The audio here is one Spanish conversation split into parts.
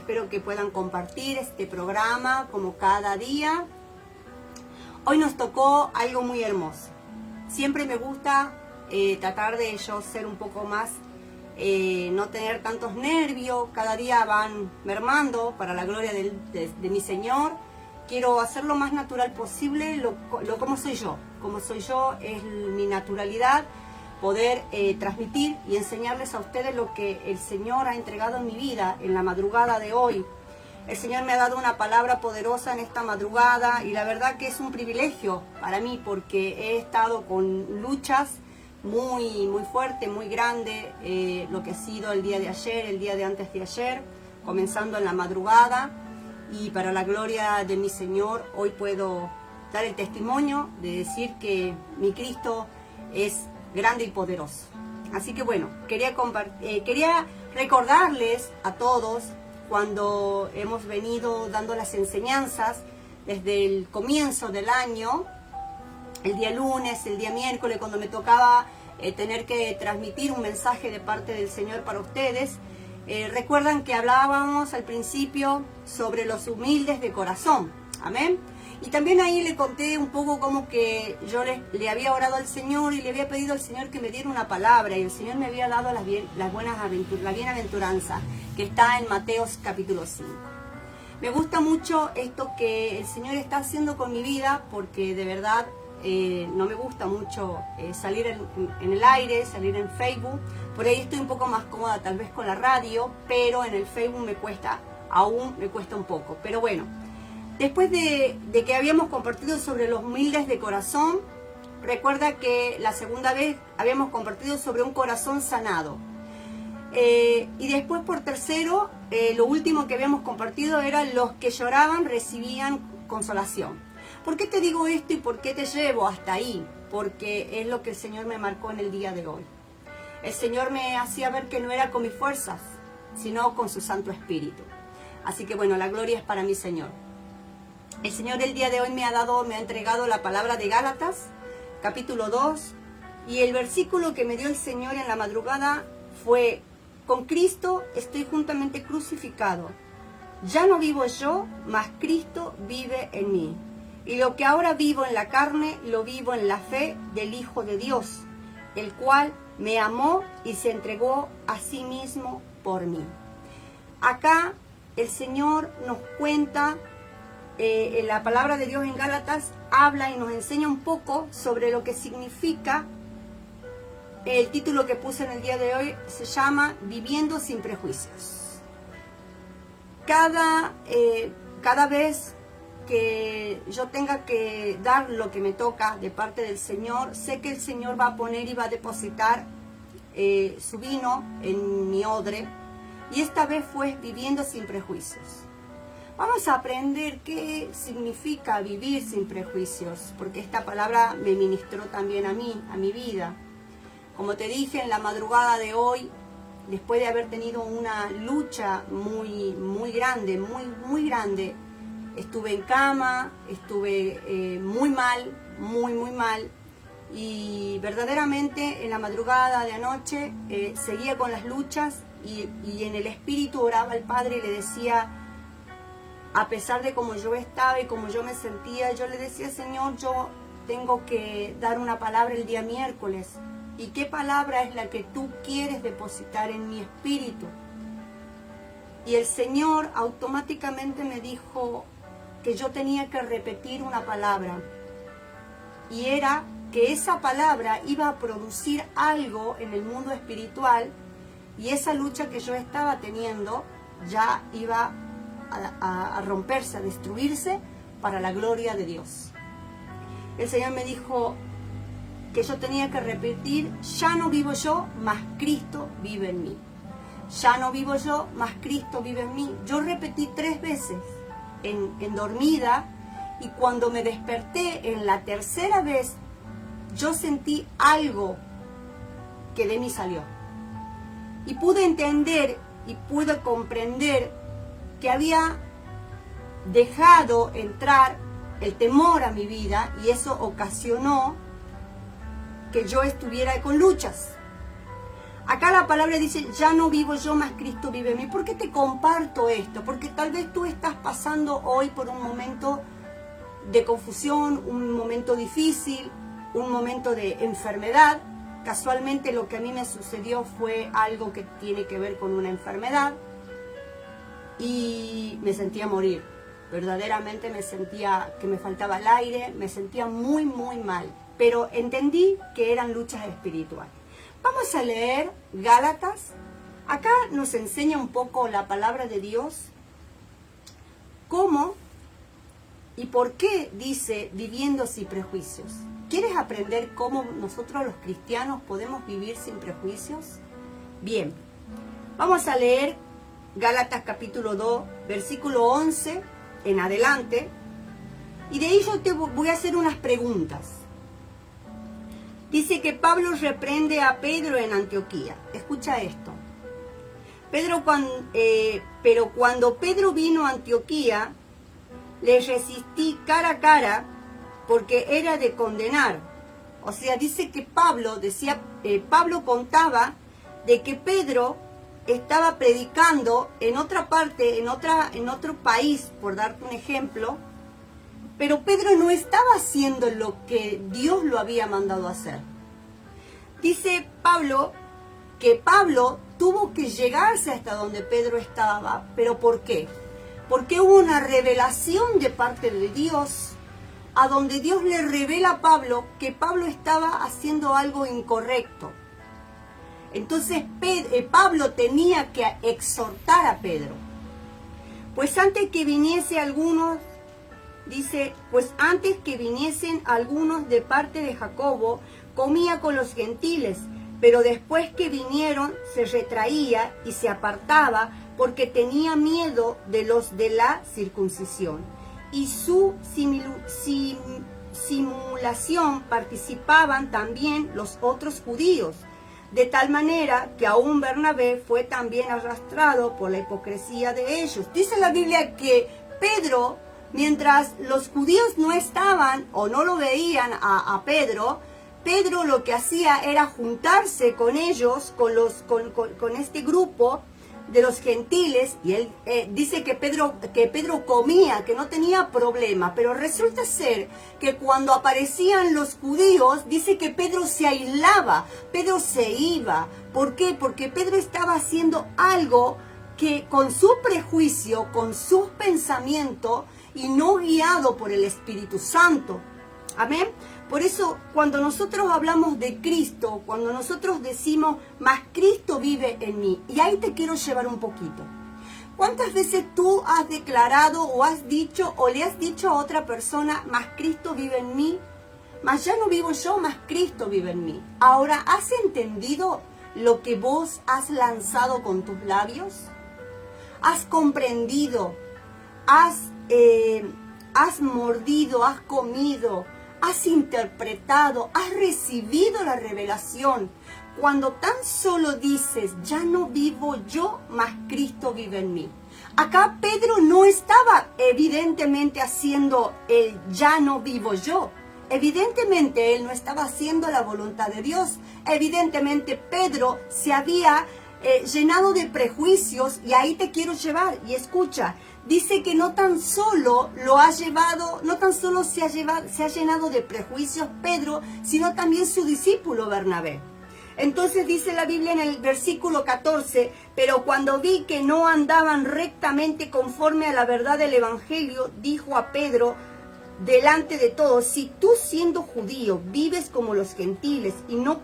espero que puedan compartir este programa como cada día. Hoy nos tocó algo muy hermoso. Siempre me gusta tratar de yo ser un poco más, no tener tantos nervios, cada día van mermando para la gloria de mi Señor. Quiero hacer lo más natural posible, como soy yo es mi naturalidad, poder transmitir y enseñarles a ustedes lo que el Señor ha entregado en mi vida en la madrugada de hoy. El Señor me ha dado una palabra poderosa en esta madrugada y la verdad que es un privilegio para mí porque he estado con luchas muy fuertes, muy grandes, lo que ha sido el día de ayer, el día de antes de ayer, comenzando en la madrugada, y para la gloria de mi Señor hoy puedo dar el testimonio de decir que mi Cristo es grande y poderoso. Así que bueno, quería recordarles a todos cuando hemos venido dando las enseñanzas desde el comienzo del año, el día lunes, el día miércoles, cuando me tocaba tener que transmitir un mensaje de parte del Señor para ustedes. Recuerdan que hablábamos al principio sobre los humildes de corazón, amén. Y también ahí le conté un poco como que yo le había orado al Señor y le había pedido al Señor que me diera una palabra, y el Señor me había dado la bienaventuranza que está en Mateos capítulo 5. Me gusta mucho esto que el Señor está haciendo con mi vida, porque de verdad no me gusta mucho salir en el aire, salir en Facebook. Por ahí estoy un poco más cómoda tal vez con la radio, pero en el Facebook aún me cuesta un poco. Pero bueno, después de que habíamos compartido sobre los humildes de corazón, recuerda que la segunda vez habíamos compartido sobre un corazón sanado. Y después por tercero, lo último que habíamos compartido era los que lloraban recibían consolación. ¿Por qué te digo esto y por qué te llevo hasta ahí? Porque es lo que el Señor me marcó en el día de hoy. El Señor me hacía ver que no era con mis fuerzas, sino con su Santo Espíritu. Así que bueno, la gloria es para mi Señor. El Señor el día de hoy me ha entregado la palabra de Gálatas, capítulo 2, y el versículo que me dio el Señor en la madrugada fue: con Cristo estoy juntamente crucificado. Ya no vivo yo, mas Cristo vive en mí. Y lo que ahora vivo en la carne, lo vivo en la fe del Hijo de Dios, el cual me amó y se entregó a sí mismo por mí. Acá el Señor nos cuenta, en la palabra de Dios en Gálatas, habla y nos enseña un poco sobre lo que significa. El título que puse en el día de hoy se llama Viviendo sin prejuicios. Cada vez que yo tenga que dar lo que me toca de parte del Señor, sé que el Señor va a poner y va a depositar su vino en mi odre, y esta vez fue viviendo sin prejuicios. Vamos a aprender qué significa vivir sin prejuicios, porque esta palabra me ministró también a mí, a mi vida. Como te dije, en la madrugada de hoy, después de haber tenido una lucha muy grande, muy grande, estuve en cama, estuve muy mal, y verdaderamente en la madrugada de anoche seguía con las luchas y en el espíritu oraba al Padre y le decía, a pesar de cómo yo estaba y cómo yo me sentía, yo le decía: Señor, yo tengo que dar una palabra el día miércoles, ¿y qué palabra es la que tú quieres depositar en mi espíritu? Y el Señor automáticamente me dijo que yo tenía que repetir una palabra, y era que esa palabra iba a producir algo en el mundo espiritual, y esa lucha que yo estaba teniendo ya iba a romperse, a destruirse para la gloria de Dios. El Señor me dijo que yo tenía que repetir: ya no vivo yo, mas Cristo vive en mí. Ya no vivo yo, mas Cristo vive en mí. Yo repetí 3 veces en dormida, y cuando me desperté en la tercera vez, yo sentí algo que de mí salió. Y pude entender y pude comprender que había dejado entrar el temor a mi vida, y eso ocasionó que yo estuviera con luchas. Acá la palabra dice, ya no vivo yo, mas Cristo vive en mí. ¿Por qué te comparto esto? Porque tal vez tú estás pasando hoy por un momento de confusión, un momento difícil, un momento de enfermedad. Casualmente lo que a mí me sucedió fue algo que tiene que ver con una enfermedad y me sentía morir. Verdaderamente me sentía que me faltaba el aire, me sentía muy, muy mal. Pero entendí que eran luchas espirituales. Vamos a leer Gálatas. Acá nos enseña un poco la palabra de Dios, cómo y por qué dice viviendo sin prejuicios. ¿Quieres aprender cómo nosotros los cristianos podemos vivir sin prejuicios? Bien, vamos a leer Gálatas capítulo 2, versículo 11 en adelante. Y de ahí yo te voy a hacer unas preguntas. Dice que Pablo reprende a Pedro en Antioquía. Escucha esto. Pero cuando Pedro vino a Antioquía, le resistí cara a cara porque era de condenar. O sea, dice que Pablo contaba de que Pedro estaba predicando en otra parte, en otro país, por darte un ejemplo, pero Pedro no estaba haciendo lo que Dios lo había mandado hacer. Dice Pablo que Pablo tuvo que llegarse hasta donde Pedro estaba, pero ¿por qué? Porque hubo una revelación de parte de Dios, a donde Dios le revela a Pablo que Pablo estaba haciendo algo incorrecto. Entonces Pablo tenía que exhortar a Pedro. Pues antes que viniesen algunos de parte de Jacobo, comía con los gentiles, pero después que vinieron se retraía y se apartaba porque tenía miedo de los de la circuncisión. Y su simulación participaban también los otros judíos, de tal manera que aún Bernabé fue también arrastrado por la hipocresía de ellos. Dice la Biblia que Pedro, mientras los judíos no estaban o no lo veían a Pedro, Pedro lo que hacía era juntarse con ellos, con este grupo de los gentiles, y él dice que Pedro comía, que no tenía problema, pero resulta ser que cuando aparecían los judíos, dice que Pedro se aislaba, Pedro se iba. ¿Por qué? Porque Pedro estaba haciendo algo que con su prejuicio, con sus pensamientos, y no guiado por el Espíritu Santo. Amén. Por eso, cuando nosotros hablamos de Cristo, cuando nosotros decimos, más Cristo vive en mí, y ahí te quiero llevar un poquito. ¿Cuántas veces tú has declarado o has dicho o le has dicho a otra persona, más Cristo vive en mí? Más ya no vivo yo, más Cristo vive en mí. Ahora, ¿has entendido lo que vos has lanzado con tus labios? ¿Has comprendido? ¿Has mordido? ¿Has comido? ¿Has interpretado? ¿Has recibido la revelación? Cuando tan solo dices, ya no vivo yo, mas Cristo vive en mí. Acá Pedro no estaba evidentemente haciendo el ya no vivo yo. Evidentemente él no estaba haciendo la voluntad de Dios. Evidentemente Pedro se había llenado de prejuicios, y ahí te quiero llevar. Y escucha, dice que no tan solo se ha llenado de prejuicios Pedro, sino también su discípulo Bernabé. Entonces dice la Biblia en el versículo 14, pero cuando vi que no andaban rectamente conforme a la verdad del Evangelio, dijo a Pedro delante de todos, si tú siendo judío vives como los gentiles y no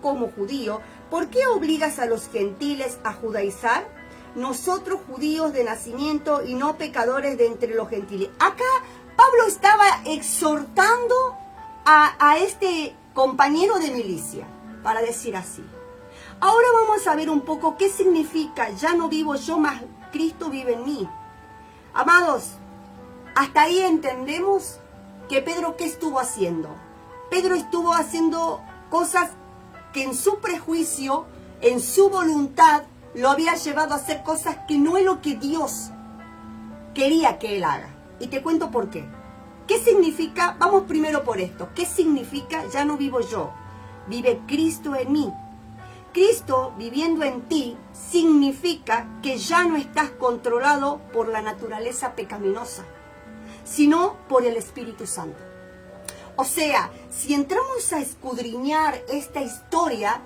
como judío, ¿por qué obligas a los gentiles a judaizar? Nosotros judíos de nacimiento y no pecadores de entre los gentiles. Acá Pablo estaba exhortando a este compañero de milicia, para decir así. Ahora vamos a ver un poco qué significa ya no vivo yo, mas Cristo vive en mí. Amados, hasta ahí entendemos que Pedro, ¿qué estuvo haciendo? Pedro estuvo haciendo cosas que en su prejuicio, en su voluntad, lo había llevado a hacer cosas que no es lo que Dios quería que él haga. Y te cuento por qué. ¿Qué significa? Vamos primero por esto. ¿Qué significa ya no vivo yo? Vive Cristo en mí. Cristo viviendo en ti significa que ya no estás controlado por la naturaleza pecaminosa, sino por el Espíritu Santo. O sea, si entramos a escudriñar esta historia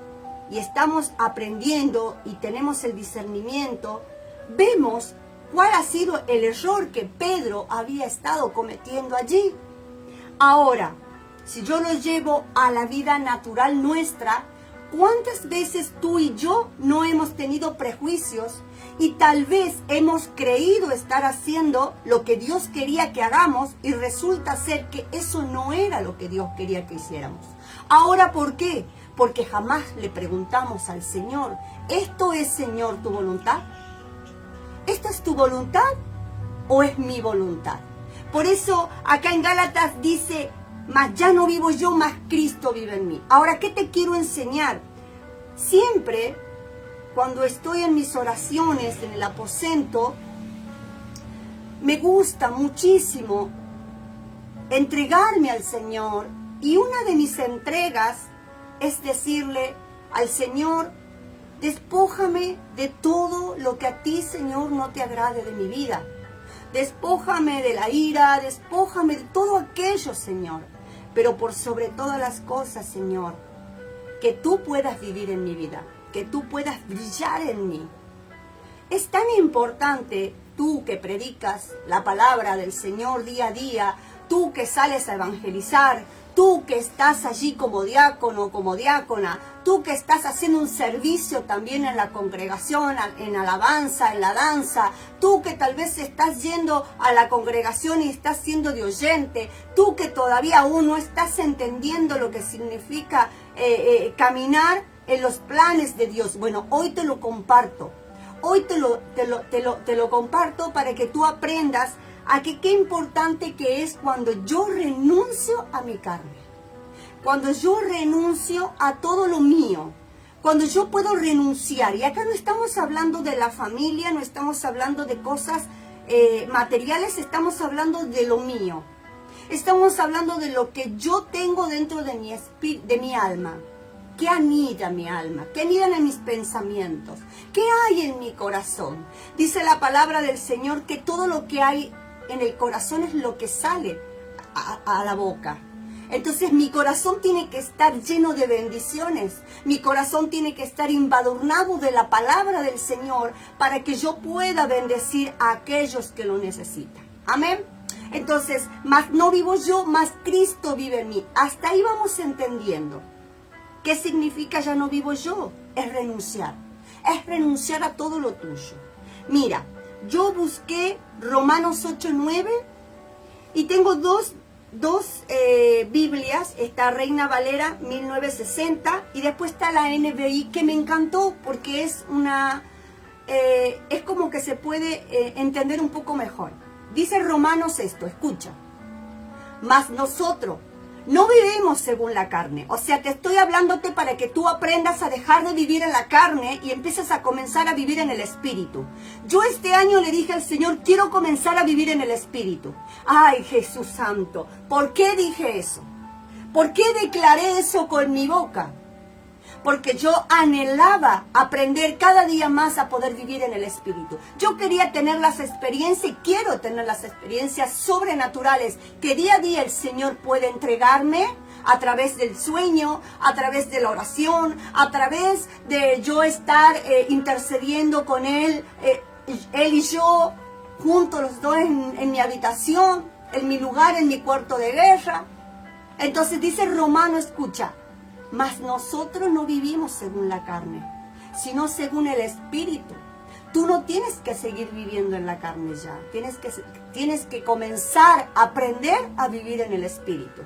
y estamos aprendiendo y tenemos el discernimiento, vemos cuál ha sido el error que Pedro había estado cometiendo allí. Ahora, si yo lo llevo a la vida natural nuestra, ¿cuántas veces tú y yo no hemos tenido prejuicios y tal vez hemos creído estar haciendo lo que Dios quería que hagamos y resulta ser que eso no era lo que Dios quería que hiciéramos? Ahora, ¿por qué? Porque jamás le preguntamos al Señor, ¿esto es, Señor, tu voluntad? ¿Esto es tu voluntad o es mi voluntad? Por eso acá en Gálatas dice, mas ya no vivo yo, mas Cristo vive en mí. Ahora, ¿qué te quiero enseñar? Siempre, cuando estoy en mis oraciones, en el aposento, me gusta muchísimo entregarme al Señor. Y una de mis entregas es decirle al Señor, despójame de todo lo que a ti, Señor, no te agrade de mi vida. Despójame de la ira, despójame de todo aquello, Señor. Pero por sobre todas las cosas, Señor, que tú puedas vivir en mi vida, que tú puedas brillar en mí. Es tan importante tú que predicas la palabra del Señor día a día, tú que sales a evangelizar, tú que estás allí como diácono, como diácona, tú que estás haciendo un servicio también en la congregación, en alabanza, en la danza, tú que tal vez estás yendo a la congregación y estás siendo de oyente, tú que todavía aún no estás entendiendo lo que significa caminar en los planes de Dios. Bueno, hoy te lo comparto. Hoy te lo comparto para que tú aprendas a que qué importante que es cuando yo renuncio a mi carne, cuando yo renuncio a todo lo mío, cuando yo puedo renunciar. Y acá no estamos hablando de la familia, no estamos hablando de cosas materiales, estamos hablando de lo mío. Estamos hablando de lo que yo tengo dentro de mi alma. ¿Qué anida mi alma? ¿Qué anidan en mis pensamientos? ¿Qué hay en mi corazón? Dice la palabra del Señor que todo lo que hay en el corazón es lo que sale a la boca. Entonces mi corazón tiene que estar lleno de bendiciones. Mi corazón tiene que estar embadurnado de la palabra del Señor para que yo pueda bendecir a aquellos que lo necesitan. Amén. Entonces, más no vivo yo, más Cristo vive en mí. Hasta ahí vamos entendiendo. ¿Qué significa ya no vivo yo? Es renunciar. Es renunciar a todo lo tuyo. Mira, yo busqué Romanos 8:9 y tengo dos Biblias. Está Reina Valera 1960 y después está la NBI, que me encantó porque es como que se puede entender un poco mejor. Dice Romanos esto, escucha. Mas nosotros no vivimos según la carne. O sea, te estoy hablándote para que tú aprendas a dejar de vivir en la carne y empieces a comenzar a vivir en el Espíritu. Yo este año le dije al Señor, quiero comenzar a vivir en el Espíritu. Ay, Jesús Santo, ¿por qué dije eso? ¿Por qué declaré eso con mi boca? Porque yo anhelaba aprender cada día más a poder vivir en el Espíritu. Yo quería tener las experiencias y quiero tener las experiencias sobrenaturales que día a día el Señor puede entregarme a través del sueño, a través de la oración, a través de yo estar intercediendo con Él, Él y yo, juntos los dos en mi habitación, en mi lugar, en mi cuarto de guerra. Entonces dice Romano, escucha. Mas nosotros no vivimos según la carne, sino según el Espíritu. Tú no tienes que seguir viviendo en la carne ya. Tienes que comenzar a aprender a vivir en el Espíritu.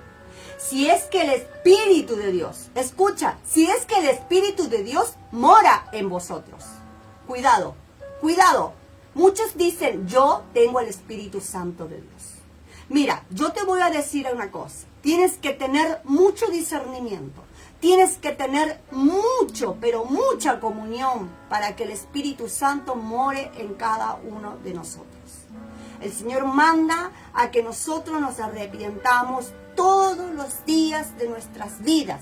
Si es que el Espíritu de Dios, escucha, si es que el Espíritu de Dios mora en vosotros. Cuidado, cuidado. Muchos dicen, yo tengo el Espíritu Santo de Dios. Mira, yo te voy a decir una cosa. Tienes que tener mucho discernimiento. Tienes que tener mucho, pero mucha comunión para que el Espíritu Santo more en cada uno de nosotros. El Señor manda a que nosotros nos arrepintamos todos los días de nuestras vidas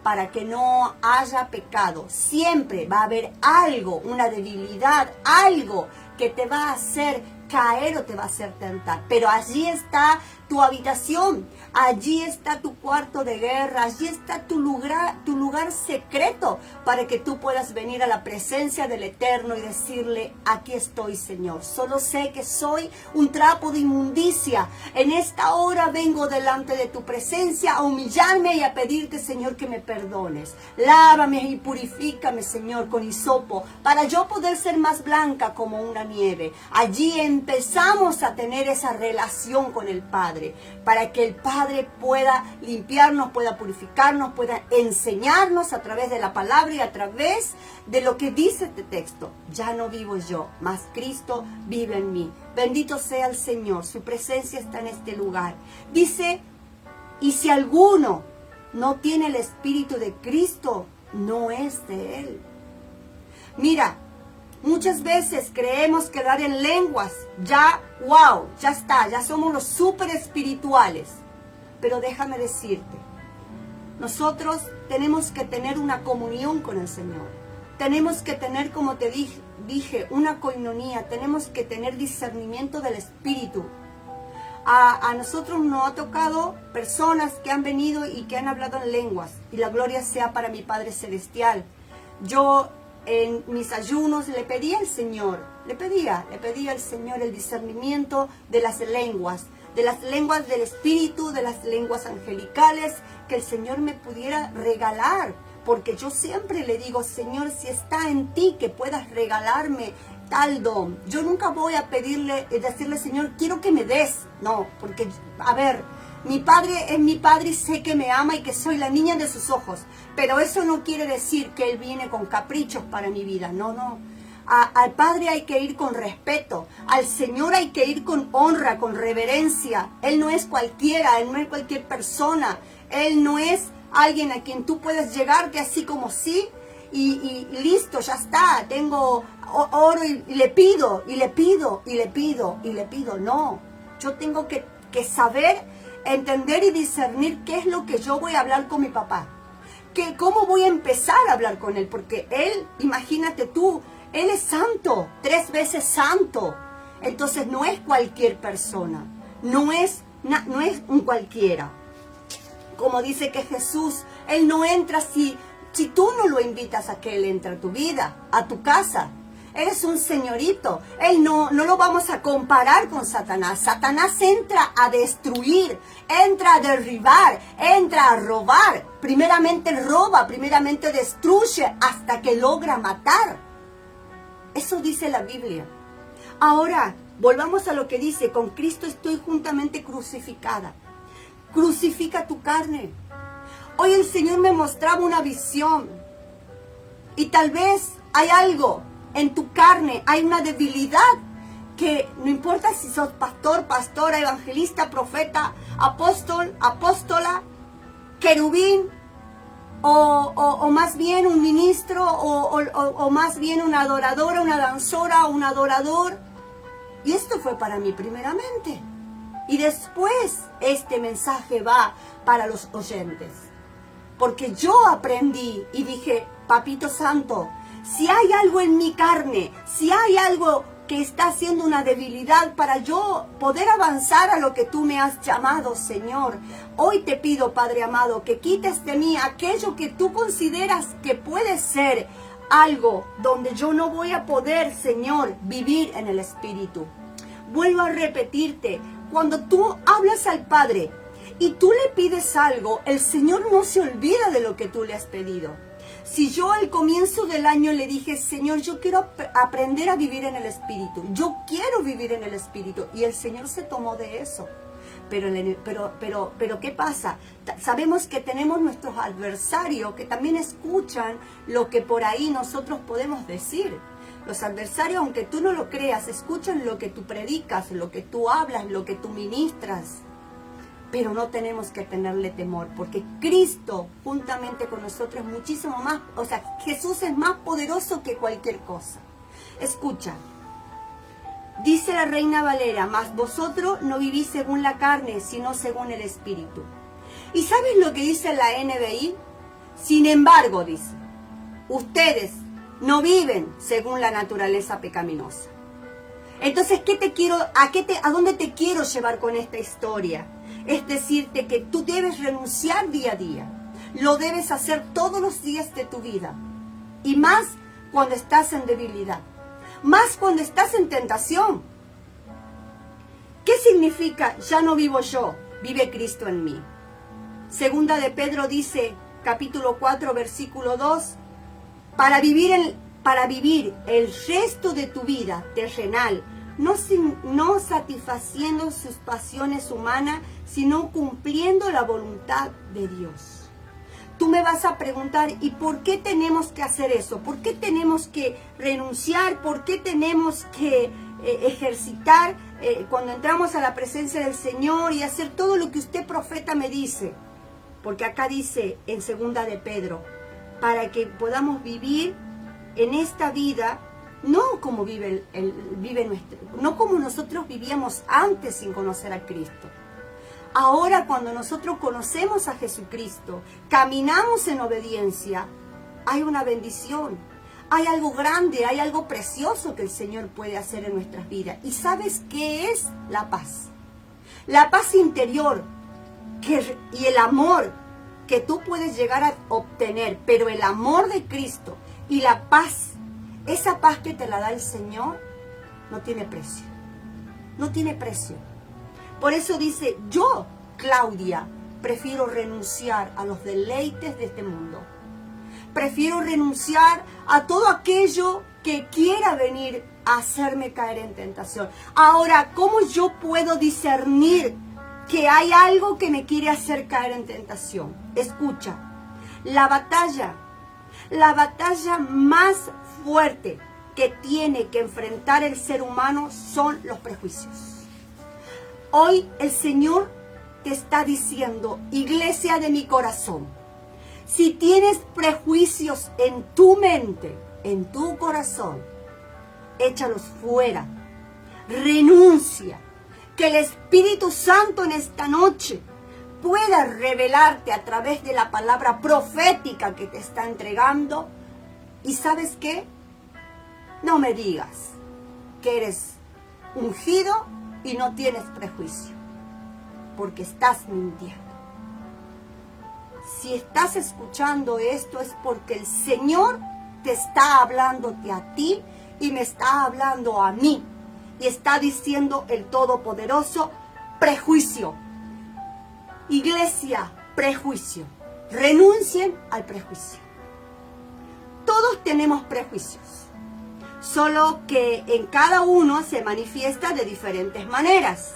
para que no haya pecado. Siempre va a haber algo, una debilidad, algo que te va a hacer caer o te va a hacer tentar. Pero allí está tu habitación, allí está tu cuarto de guerra, allí está tu lugar secreto para que tú puedas venir a la presencia del Eterno y decirle: aquí estoy, Señor. Solo sé que soy un trapo de inmundicia. En esta hora vengo delante de tu presencia a humillarme y a pedirte, Señor, que me perdones. Lávame y purifícame, Señor, con hisopo, para yo poder ser más blanca como una nieve. Allí empezamos a tener esa relación con el Padre, para que el Padre pueda limpiarnos, pueda purificarnos, pueda enseñarnos a través de la palabra y a través de lo que dice este texto. Ya no vivo yo, mas Cristo vive en mí. Bendito sea el Señor, su presencia está en este lugar. Dice: y si alguno no tiene el Espíritu de Cristo, no es de Él. Mira, muchas veces creemos que hablar en lenguas, ya, wow, ya está, ya somos los súper espirituales. Pero déjame decirte, nosotros tenemos que tener una comunión con el Señor. Tenemos que tener, como te dije, una coinonía. Tenemos que tener discernimiento del Espíritu. A nosotros nos ha tocado personas que han venido y que han hablado en lenguas. Y la gloria sea para mi Padre Celestial. Yo en mis ayunos le pedía al Señor, le pedía al Señor el discernimiento de las lenguas del Espíritu, de las lenguas angelicales, que el Señor me pudiera regalar, porque yo siempre le digo: Señor, si está en ti que puedas regalarme tal don. Yo nunca voy a decirle: Señor, quiero que me des. No, porque, a ver, mi Padre es mi Padre y sé que me ama y que soy la niña de sus ojos. Pero eso no quiere decir que Él viene con caprichos para mi vida. No, no. Al Padre hay que ir con respeto. Al Señor hay que ir con honra, con reverencia. Él no es cualquiera, Él no es cualquier persona. Él no es alguien a quien tú puedes llegarte así como sí. Y listo, ya está. Tengo oro y le pido, y le pido, y le pido, y le pido. No. Yo tengo que saber, entender y discernir qué es lo que yo voy a hablar con mi papá. ¿Cómo voy a empezar a hablar con él? Porque él, imagínate tú, él es santo, 3 veces santo. Entonces no es cualquier persona, no es un cualquiera. Como dice que Jesús, Él no entra si tú no lo invitas a que Él entre a tu vida, a tu casa. Eres un señorito. Él no lo vamos a comparar con Satanás. Satanás entra a destruir, entra a derribar, entra a robar. Primeramente roba, primeramente destruye hasta que logra matar. Eso dice la Biblia. Ahora, volvamos a lo que dice: con Cristo estoy juntamente crucificada. Crucifica tu carne. Hoy el Señor me mostraba una visión. Y tal vez hay algo en tu carne, hay una debilidad que no importa si sos pastor, pastora, evangelista, profeta, apóstol, apóstola, querubín, o más bien un ministro, o más bien una adoradora, una danzora, un adorador. Y esto fue para mí primeramente. Y después este mensaje va para los oyentes. Porque yo aprendí y dije: Papito Santo, si hay algo en mi carne, si hay algo que está haciendo una debilidad para yo poder avanzar a lo que tú me has llamado, Señor, hoy te pido, Padre amado, que quites de mí aquello que tú consideras que puede ser algo donde yo no voy a poder, Señor, vivir en el Espíritu. Vuelvo a repetirte, cuando tú hablas al Padre y tú le pides algo, el Señor no se olvida de lo que tú le has pedido. Si yo al comienzo del año le dije: Señor, yo quiero aprender a vivir en el Espíritu, yo quiero vivir en el Espíritu, y el Señor se tomó de eso. Pero ¿qué pasa? Sabemos que tenemos nuestros adversarios que también escuchan lo que por ahí nosotros podemos decir. Los adversarios, aunque tú no lo creas, escuchan lo que tú predicas, lo que tú hablas, lo que tú ministras. Pero no tenemos que tenerle temor, porque Cristo, juntamente con nosotros, es muchísimo más, o sea, Jesús es más poderoso que cualquier cosa. Escucha, dice la Reina Valera: mas vosotros no vivís según la carne, sino según el Espíritu. ¿Y sabes lo que dice la NBI? Sin embargo, dice, ustedes no viven según la naturaleza pecaminosa. Entonces, ¿a dónde te quiero llevar con esta historia? Es decirte que tú debes renunciar día a día. Lo debes hacer todos los días de tu vida. Y más cuando estás en debilidad. Más cuando estás en tentación. ¿Qué significa ya no vivo yo, vive Cristo en mí? Segunda de Pedro dice, capítulo 4, versículo 2, para vivir el resto de tu vida terrenal, no satisfaciendo sus pasiones humanas, sino cumpliendo la voluntad de Dios. Tú me vas a preguntar, ¿y por qué tenemos que hacer eso? ¿Por qué tenemos que renunciar? ¿Por qué tenemos que ejercitar cuando entramos a la presencia del Señor y hacer todo lo que usted, profeta, me dice? Porque acá dice en segunda de Pedro, para que podamos vivir en esta vida, no como no como nosotros vivíamos antes sin conocer a Cristo. Ahora, cuando nosotros conocemos a Jesucristo, caminamos en obediencia, hay una bendición, hay algo grande, hay algo precioso que el Señor puede hacer en nuestras vidas. ¿Y sabes qué es la paz? La paz interior y el amor que tú puedes llegar a obtener, pero el amor de Cristo y la paz, esa paz que te la da el Señor, no tiene precio. No tiene precio. Por eso dice, yo, Claudia, prefiero renunciar a los deleites de este mundo. Prefiero renunciar a todo aquello que quiera venir a hacerme caer en tentación. Ahora, ¿cómo yo puedo discernir que hay algo que me quiere hacer caer en tentación? Escucha, la batalla más fuerte que tiene que enfrentar el ser humano son los prejuicios. Hoy el Señor te está diciendo, iglesia de mi corazón, si tienes prejuicios en tu mente, en tu corazón, échalos fuera, renuncia, que el Espíritu Santo en esta noche pueda revelarte a través de la palabra profética que te está entregando. ¿Y sabes qué? No me digas que eres ungido y no tienes prejuicio, porque estás mintiendo. Si estás escuchando esto es porque el Señor te está hablándote a ti y me está hablando a mí. Y está diciendo el Todopoderoso, prejuicio. Iglesia, prejuicio. Renuncien al prejuicio. Todos tenemos prejuicios, solo que en cada uno se manifiesta de diferentes maneras.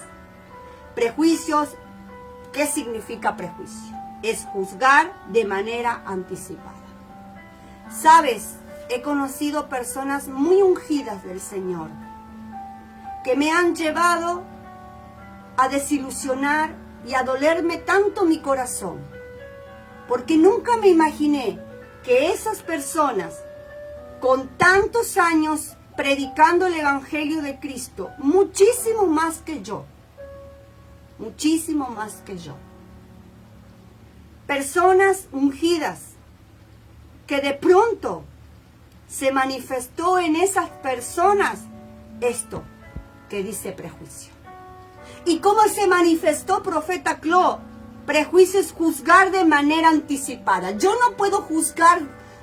Prejuicios, ¿qué significa prejuicio? Es juzgar de manera anticipada. Sabes, he conocido personas muy ungidas del Señor que me han llevado a desilusionar y a dolerme tanto mi corazón, porque nunca me imaginé que esas personas con tantos años predicando el Evangelio de Cristo, muchísimo más que yo, personas ungidas, que de pronto se manifestó en esas personas esto que dice prejuicio. ¿Y cómo se manifestó, profeta Clo? Prejuicio es juzgar de manera anticipada. Yo no puedo juzgar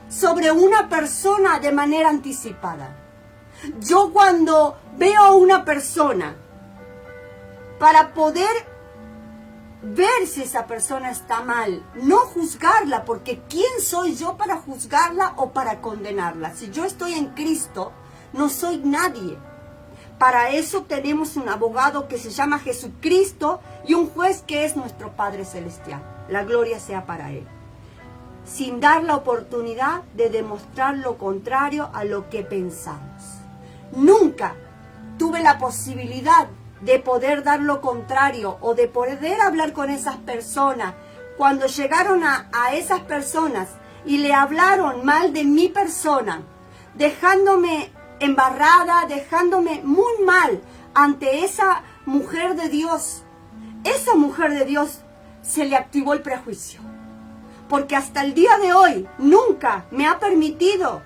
sobre una persona de manera anticipada. Yo cuando veo a una persona, para poder ver si esa persona está mal, no juzgarla, porque ¿quién soy yo para juzgarla o para condenarla? Si yo estoy en Cristo, no soy nadie. Para eso tenemos un abogado que se llama Jesucristo y un juez que es nuestro Padre Celestial. La gloria sea para Él. Sin dar la oportunidad de demostrar lo contrario a lo que pensamos. Nunca tuve la posibilidad de poder dar lo contrario o de poder hablar con esas personas. Cuando llegaron a esas personas y le hablaron mal de mi persona, dejándome embarrada, dejándome muy mal ante esa mujer de Dios. Esa mujer de Dios se le activó el prejuicio. porque hasta el día de hoy nunca me ha permitido,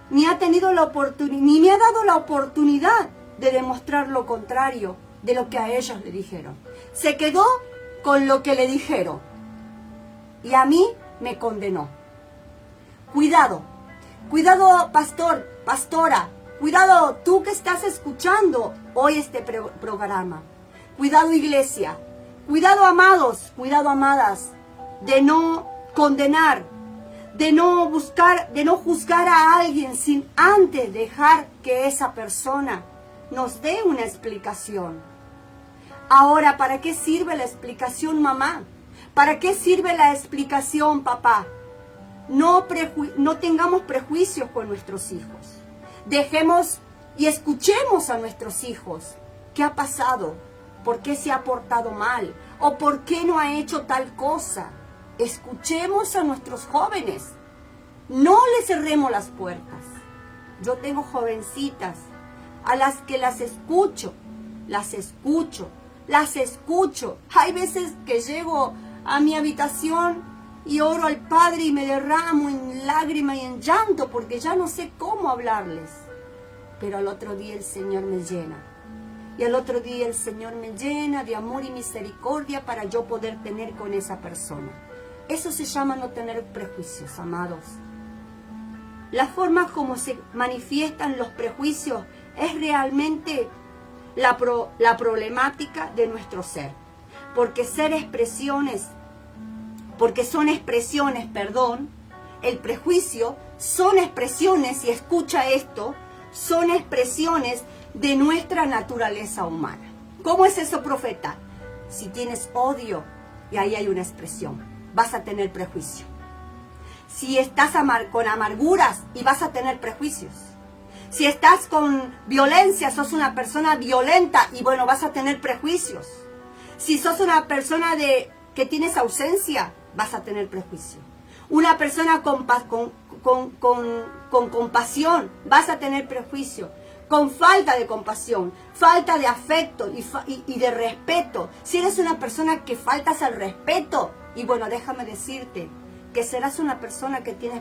ni ha tenido la oportunidad, ni me ha dado la oportunidad de demostrar lo contrario de lo que a ellos le dijeron. Se quedó con lo que le dijeron y a mí me condenó. Cuidado, cuidado pastor, pastora, cuidado tú que estás escuchando hoy este programa. Cuidado iglesia, cuidado amados, cuidado amadas, de no condenar, de no buscar, de no juzgar a alguien sin antes dejar que esa persona nos dé una explicación. Ahora, ¿para qué sirve la explicación, mamá? ¿Para qué sirve la explicación, papá? No tengamos prejuicios con nuestros hijos. Dejemos y escuchemos a nuestros hijos. ¿Qué ha pasado? ¿Por qué se ha portado mal? ¿O por qué no ha hecho tal cosa? Escuchemos a nuestros jóvenes. No les cerremos las puertas. Yo tengo jovencitas a las que las escucho. Hay veces que llego a mi habitación y oro al Padre y me derramo en lágrimas y en llanto porque ya no sé cómo hablarles. Pero al otro día el Señor me llena. Y al otro día el Señor me llena de amor y misericordia para yo poder tener con esa persona. Eso se llama no tener prejuicios, amados. La forma como se manifiestan los prejuicios es realmente la problemática de nuestro ser. Porque son expresiones, el prejuicio son expresiones, y escucha esto, son expresiones de nuestra naturaleza humana. ¿Cómo es eso, profeta? Si tienes odio, y ahí hay una expresión, vas a tener prejuicio. Si estás con amarguras, y vas a tener prejuicios. Si estás con violencia, sos una persona violenta, y bueno, vas a tener prejuicios. Si sos una persona que tienes ausencia, vas a tener prejuicio. Una persona con compasión, vas a tener prejuicio. Con falta de compasión, falta de afecto y de respeto. Si eres una persona que faltas al respeto, y bueno, déjame decirte que serás una persona que tienes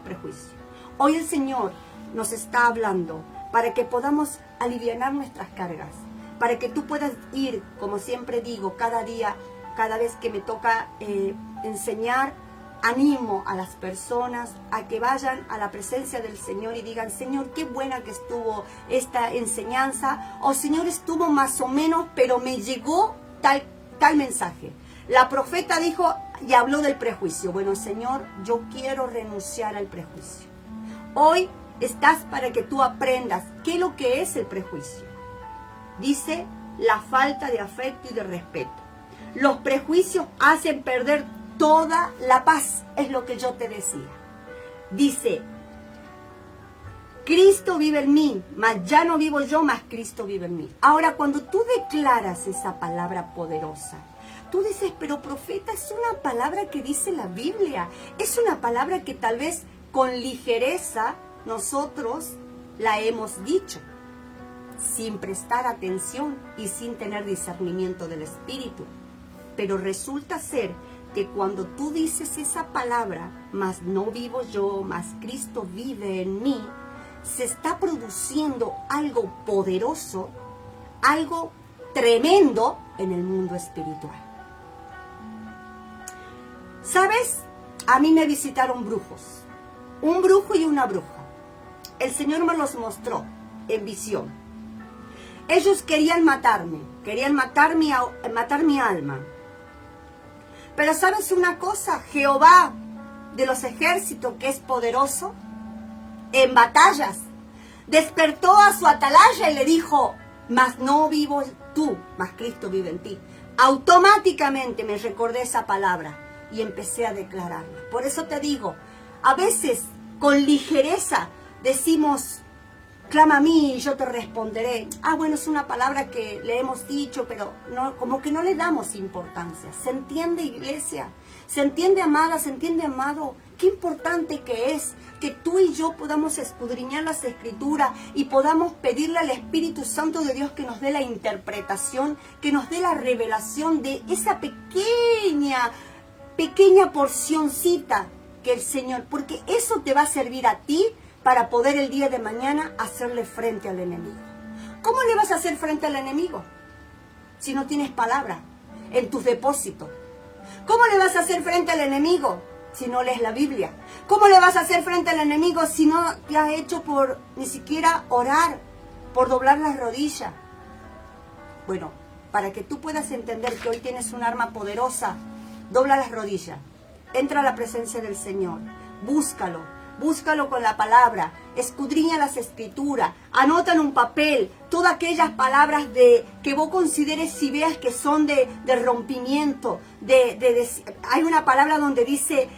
prejuicio. Hoy el Señor nos está hablando para que podamos alivianar nuestras cargas, para que tú puedas ir, como siempre digo, cada día, cada vez que me toca enseñar, animo a las personas a que vayan a la presencia del Señor y digan: Señor, qué buena que estuvo esta enseñanza, o Señor, estuvo más o menos, pero me llegó tal mensaje. La profeta dijo y habló del prejuicio. Bueno, Señor, yo quiero renunciar al prejuicio. Hoy estás para que tú aprendas qué es lo que es el prejuicio. Dice: la falta de afecto y de respeto. Los prejuicios hacen perder toda la paz, es lo que yo te decía. Dice: Cristo vive en mí, mas ya no vivo yo, mas Cristo vive en mí. Ahora, cuando tú declaras esa palabra poderosa, tú dices: pero profeta, es una palabra que dice la Biblia, es una palabra que tal vez con ligereza nosotros la hemos dicho, sin prestar atención y sin tener discernimiento del Espíritu. Pero resulta ser que cuando tú dices esa palabra, mas no vivo yo, mas Cristo vive en mí, se está produciendo algo poderoso, algo tremendo en el mundo espiritual. ¿Sabes? A mí me visitaron brujos, un brujo y una bruja. El Señor me los mostró en visión. Ellos querían matar mi alma. Pero ¿sabes una cosa? Jehová de los ejércitos, que es poderoso en batallas, despertó a su atalaya y le dijo: mas no vivo tú, mas Cristo vive en ti. Automáticamente me recordé esa palabra y empecé a declararla. Por eso te digo, a veces con ligereza decimos: clama a mí y yo te responderé. Bueno, es una palabra que le hemos dicho, pero no, como que no le damos importancia. ¿Se entiende, iglesia? ¿Se entiende, amada? ¿Se entiende, amado? Qué importante que es que tú y yo podamos escudriñar las Escrituras y podamos pedirle al Espíritu Santo de Dios que nos dé la interpretación, que nos dé la revelación de esa pequeña pequeña porcioncita que el Señor, porque eso te va a servir a ti para poder el día de mañana hacerle frente al enemigo. ¿Cómo le vas a hacer frente al enemigo si no tienes palabra en tus depósitos? ¿Cómo le vas a hacer frente al enemigo si no lees la Biblia? ¿Cómo le vas a hacer frente al enemigo si no te has hecho por ni siquiera orar, por doblar las rodillas? Bueno, para que tú puedas entender que hoy tienes un arma poderosa, dobla las rodillas, entra a la presencia del Señor, búscalo con la palabra, escudriña las escrituras, anota en un papel todas aquellas palabras que vos consideres y veas que son de rompimiento. Hay una palabra donde dice,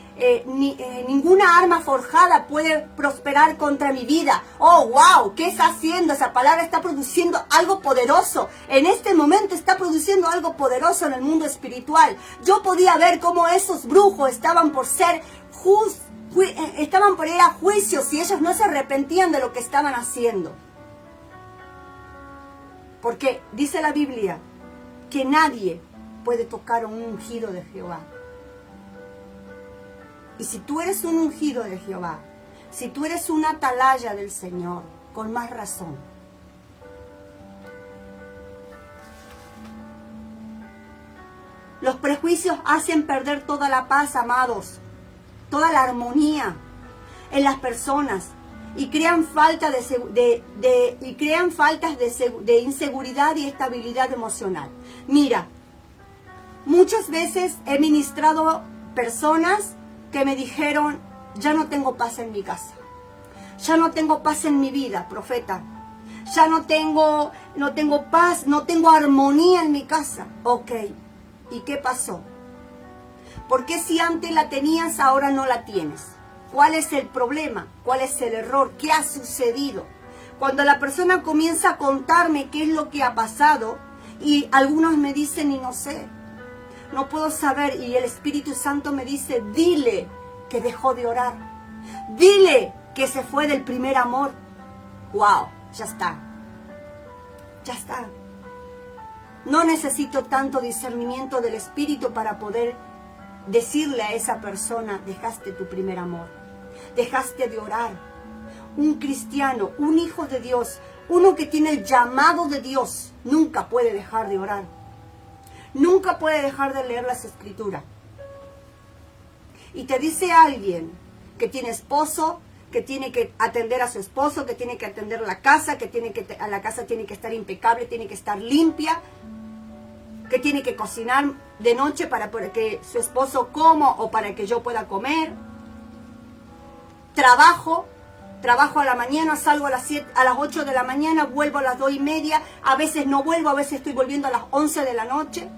ninguna arma forjada puede prosperar contra mi vida. ¡Oh, wow! ¿Qué está haciendo? Esa palabra está produciendo algo poderoso. En este momento está produciendo algo poderoso en el mundo espiritual. Yo podía ver cómo esos brujos estaban por ser estaban por ir a juicio si ellos no se arrepentían de lo que estaban haciendo. Porque dice la Biblia que nadie puede tocar un ungido de Jehová. Y si tú eres un ungido de Jehová, si tú eres una atalaya del Señor, con más razón. Los prejuicios hacen perder toda la paz, amados, toda la armonía en las personas y crean faltas de inseguridad y estabilidad emocional. Mira, muchas veces he ministrado personas que me dijeron, ya no tengo paz en mi casa, ya no tengo paz en mi vida, profeta, ya no tengo paz, no tengo armonía en mi casa. Ok, ¿y qué pasó? ¿Por qué si antes la tenías, ahora no la tienes? ¿Cuál es el problema? ¿Cuál es el error? ¿Qué ha sucedido? Cuando la persona comienza a contarme qué es lo que ha pasado, y algunos me dicen, y no sé, no puedo saber, y el Espíritu Santo me dice, dile que dejó de orar, dile que se fue del primer amor. ¡Wow! Ya está. Ya está. No necesito tanto discernimiento del Espíritu para poder decirle a esa persona, dejaste tu primer amor, dejaste de orar. Un cristiano, un hijo de Dios, uno que tiene el llamado de Dios, nunca puede dejar de orar, nunca puede dejar de leer las escrituras. Y te dice alguien que tiene esposo, que tiene que atender a su esposo, que tiene que atender la casa, la casa tiene que estar impecable, tiene que estar limpia, que tiene que cocinar de noche para que su esposo coma o para que yo pueda comer. Trabajo a la mañana, salgo a las 8 de la mañana, vuelvo a las 2:30, a veces no vuelvo, a veces estoy volviendo a las 11 de la noche.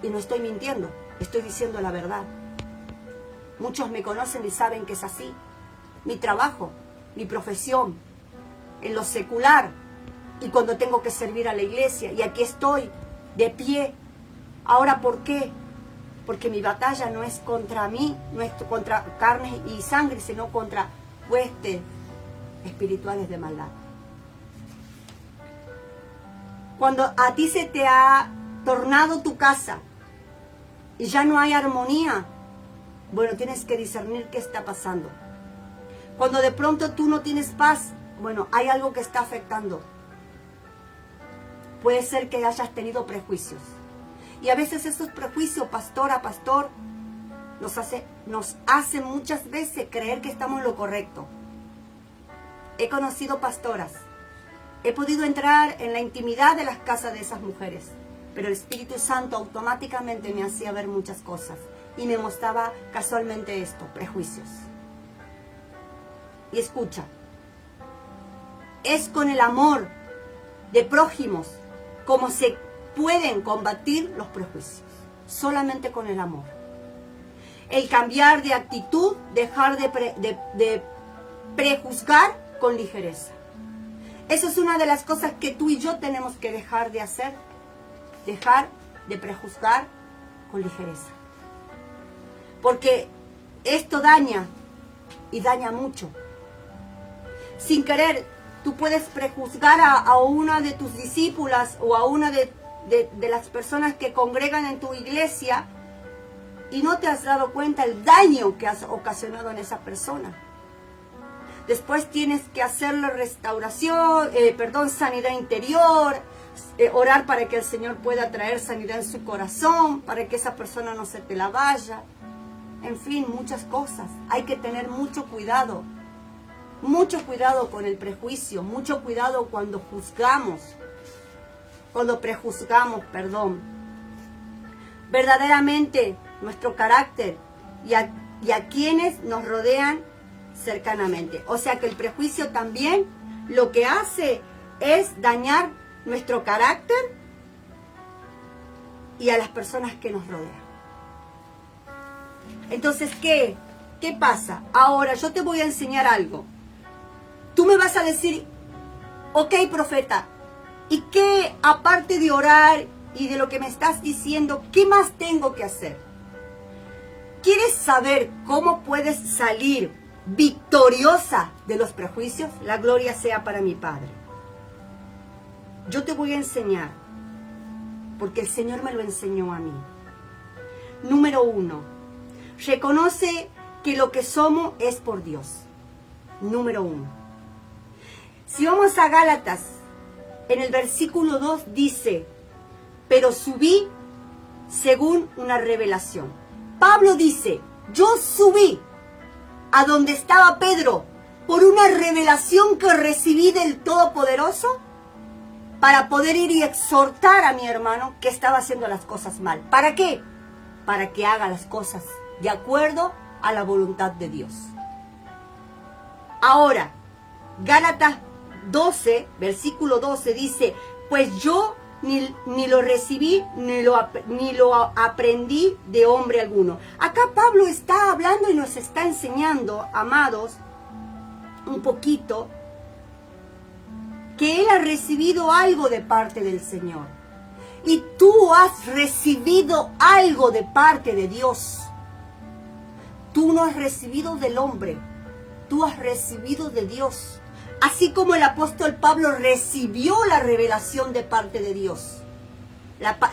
Y no estoy mintiendo, estoy diciendo la verdad. Muchos me conocen y saben que es así. Mi trabajo, mi profesión, en lo secular, y cuando tengo que servir a la iglesia, y aquí estoy, de pie. Ahora, ¿por qué? Porque mi batalla no es contra mí, no es contra carne y sangre, sino contra huestes espirituales de maldad. Cuando a ti se te ha tornado tu casa y ya no hay armonía, bueno, tienes que discernir qué está pasando. Cuando de pronto tú no tienes paz, bueno, hay algo que está afectando. Puede ser que hayas tenido prejuicios. Y a veces esos prejuicios, pastora, pastor, nos hace muchas veces creer que estamos en lo correcto. He conocido pastoras. He podido entrar en la intimidad de las casas de esas mujeres. Pero el Espíritu Santo automáticamente me hacía ver muchas cosas. Y me mostraba casualmente esto, prejuicios. Y escucha. Es con el amor de prójimos como se pueden combatir los prejuicios, solamente con el amor. El cambiar de actitud, dejar de prejuzgar con ligereza. Eso es una de las cosas que tú y yo tenemos que dejar de hacer, dejar de prejuzgar con ligereza. Porque esto daña, y daña mucho. Sin querer, tú puedes prejuzgar a una de tus discípulas o a una de las personas que congregan en tu iglesia y no te has dado cuenta el daño que has ocasionado en esa persona. Después tienes que hacerle sanidad interior, orar para que el Señor pueda traer sanidad en su corazón, para que esa persona no se te la vaya. En fin, muchas cosas. Hay que tener mucho cuidado con el prejuicio, mucho cuidado cuando prejuzgamos, verdaderamente nuestro carácter y a quienes nos rodean cercanamente. O sea que el prejuicio también lo que hace es dañar nuestro carácter y a las personas que nos rodean. Entonces, ¿qué pasa? Ahora yo te voy a enseñar algo. Tú me vas a decir, ok, profeta, ¿y qué, aparte de orar y de lo que me estás diciendo, qué más tengo que hacer? ¿Quieres saber cómo puedes salir victoriosa de los prejuicios? La gloria sea para mi Padre. Yo te voy a enseñar, porque el Señor me lo enseñó a mí. Número 1, reconoce que lo que somos es por Dios. Número 1. Si vamos a Gálatas, en el versículo 2 dice, pero subí según una revelación. Pablo dice, yo subí a donde estaba Pedro por una revelación que recibí del Todopoderoso para poder ir y exhortar a mi hermano que estaba haciendo las cosas mal. ¿Para qué? Para que haga las cosas de acuerdo a la voluntad de Dios. Ahora, Gálatas 12, versículo 12 dice, pues yo ni lo recibí, ni lo aprendí de hombre alguno. Acá Pablo está hablando y nos está enseñando, amados, un poquito, que él ha recibido algo de parte del Señor. Y tú has recibido algo de parte de Dios. Tú no has recibido del hombre, tú has recibido de Dios. Así como el apóstol Pablo recibió la revelación de parte de Dios,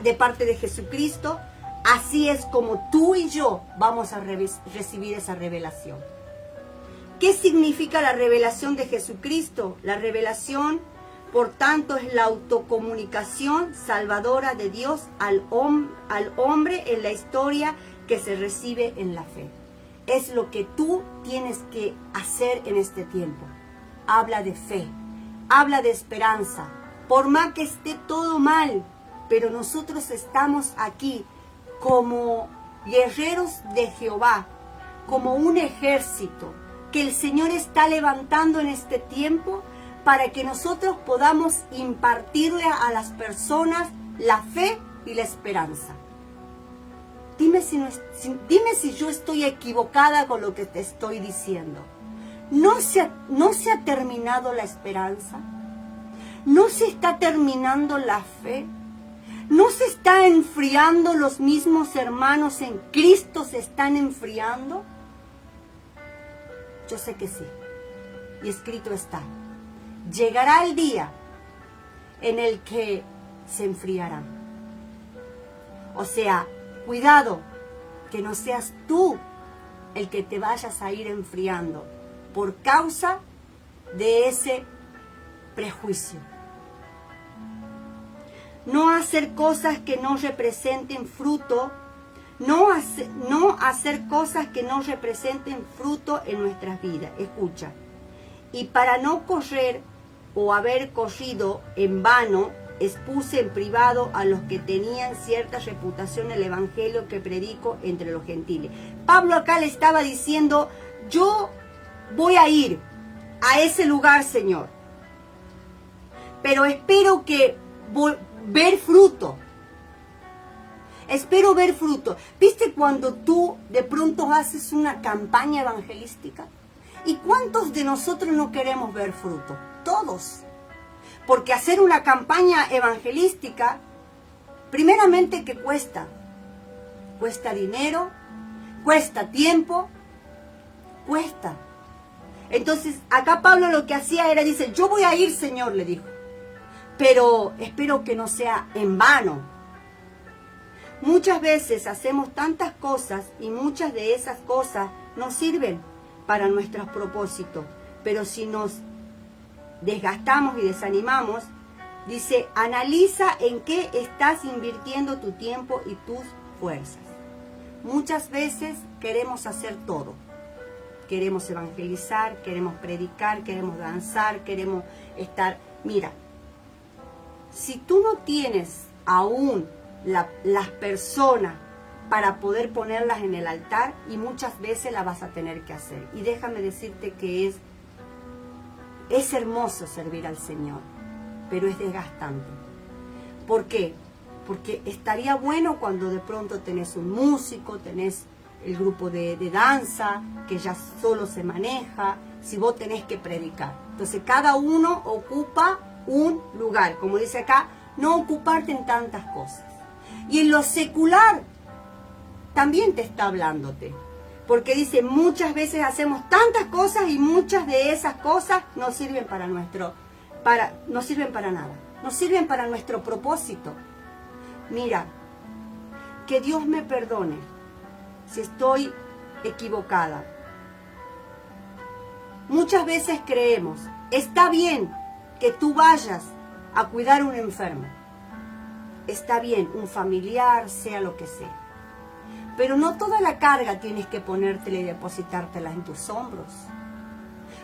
de parte de Jesucristo, así es como tú y yo vamos a recibir esa revelación. ¿Qué significa la revelación de Jesucristo? La revelación, por tanto, es la autocomunicación salvadora de Dios al hombre en la historia que se recibe en la fe. Es lo que tú tienes que hacer en este tiempo. Habla de fe, habla de esperanza, por más que esté todo mal, pero nosotros estamos aquí como guerreros de Jehová, como un ejército que el Señor está levantando en este tiempo para que nosotros podamos impartirle a las personas la fe y la esperanza. Dime si yo estoy equivocada con lo que te estoy diciendo. ¿No se ha terminado la esperanza? ¿No se está terminando la fe? ¿No se está enfriando los mismos hermanos en Cristo? ¿Se están enfriando? Yo sé que sí. Y escrito está. Llegará el día en el que se enfriarán. O sea, cuidado, que no seas tú el que te vayas a ir enfriando por causa de ese prejuicio. No hacer cosas que no representen fruto, no hacer cosas que no representen fruto en nuestras vidas. Escucha. Y para no correr o haber corrido en vano, expuse en privado a los que tenían cierta reputación el evangelio que predico entre los gentiles. Pablo acá le estaba diciendo, yo voy a ir a ese lugar, Señor, pero espero que ver fruto. Espero ver fruto. ¿Viste cuando tú de pronto haces una campaña evangelística? ¿Y cuántos de nosotros no queremos ver fruto? Todos. Porque hacer una campaña evangelística, primeramente que cuesta. Cuesta dinero, cuesta tiempo, cuesta. Entonces, acá Pablo lo que hacía era, dice, yo voy a ir, Señor, le dijo. Pero espero que no sea en vano. Muchas veces hacemos tantas cosas y muchas de esas cosas no sirven para nuestros propósitos. Pero si nos desgastamos y desanimamos, dice, analiza en qué estás invirtiendo tu tiempo y tus fuerzas. Muchas veces queremos hacer todo. Queremos evangelizar, queremos predicar, queremos danzar, queremos estar... Mira, si tú no tienes aún las personas para poder ponerlas en el altar, y muchas veces la vas a tener que hacer. Y déjame decirte que es hermoso servir al Señor, pero es desgastante. ¿Por qué? Porque estaría bueno cuando de pronto tenés un músico, tenés el grupo de danza, que ya solo se maneja, si vos tenés que predicar. Entonces cada uno ocupa un lugar, como dice acá, no ocuparte en tantas cosas. Y en lo secular también te está hablándote, porque dice, muchas veces hacemos tantas cosas y muchas de esas cosas no sirven para no sirven para nada, no sirven para nuestro propósito. Mira, que Dios me perdone si estoy equivocada. Muchas veces creemos, está bien que tú vayas a cuidar a un enfermo, está bien, un familiar, sea lo que sea, pero no toda la carga tienes que ponértela y depositártela en tus hombros,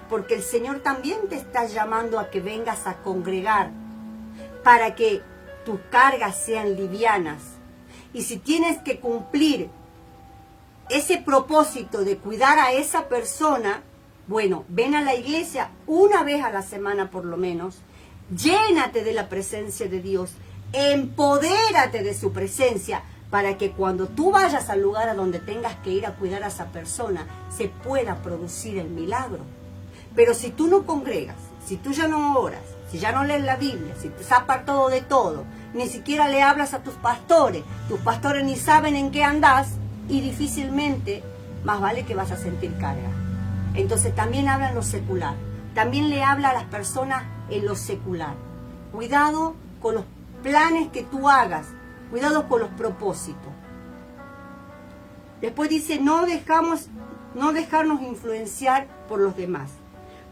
porque el Señor también te está llamando a que vengas a congregar para que tus cargas sean livianas. Y si tienes que cumplir ese propósito de cuidar a esa persona, bueno, ven a la iglesia una vez a la semana por lo menos, llénate de la presencia de Dios, empodérate de su presencia, para que cuando tú vayas al lugar a donde tengas que ir a cuidar a esa persona, se pueda producir el milagro. Pero si tú no congregas, si tú ya no oras, si ya no lees la Biblia, si te zapas todo de todo, ni siquiera le hablas a tus pastores ni saben en qué andás, y difícilmente, más vale que vas a sentir carga. Entonces también habla en lo secular, también le habla a las personas en lo secular. Cuidado con los planes que tú hagas, cuidado con los propósitos. Después dice, no dejarnos influenciar por los demás.